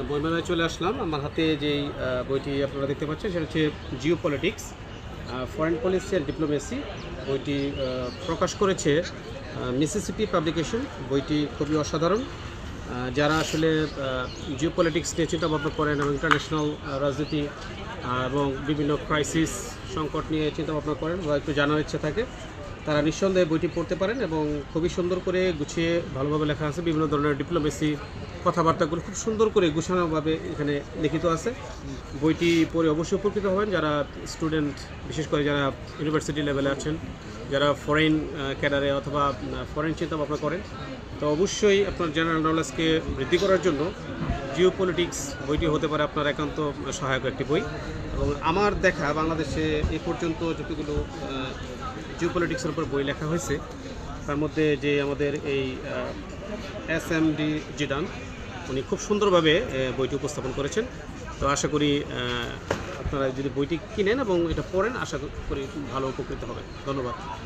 বইমেলায় চলে আসলাম। আমার হাতে যেই বইটি আপনারা দেখতে পাচ্ছেন সেটা হচ্ছে Jio politics, foreign policy and diplomacy. বইটি প্রকাশ করেছে মিসিসিপি পাবলিকেশন। বইটি খুবই অসাধারণ। যারা আসলে জিও পলিটিক্স নিয়ে চিন্তা ভাবনা করেন এবং ইন্টারন্যাশনাল রাজনীতি এবং বিভিন্ন ক্রাইসিস সংকট নিয়ে চিন্তা ভাবনা করেন বা একটু জানার ইচ্ছা থাকে, তারা নিঃসন্দেহে বইটি পড়তে পারেন এবং খুবই সুন্দর করে গুছিয়ে ভালোভাবে লেখা আছে। বিভিন্ন ধরনের ডিপ্লোমেসি কথাবার্তাগুলো খুব সুন্দর করে গুছানোভাবে এখানে লিখিত আছে। বইটি পড়ে অবশ্যই উপকৃত হবেন যারা স্টুডেন্ট, বিশেষ করে যারা ইউনিভার্সিটি লেভেলে আছেন, যারা ফরেন ক্যাডারে অথবা ফরেন চিন্তা ভাবনা করেন। তো অবশ্যই আপনার জেনারেল নলেজকে বৃদ্ধি করার জন্য জিও পলিটিক্স বইটি হতে পারে আপনার একান্ত সহায়ক একটি বই। এবং আমার দেখা বাংলাদেশে এ পর্যন্ত যতগুলো জিও পলিটিক্সের উপর বই লেখা হয়েছে তার মধ্যে যে আমাদের এই SMD জিডান, উনি খুব সুন্দরভাবে বইটি উপস্থাপন করেছেন। তো আশা করি আপনারা যদি বইটি কিনেন এবং এটা পড়েন, আশা করি ভালো উপকৃত হবেন। ধন্যবাদ।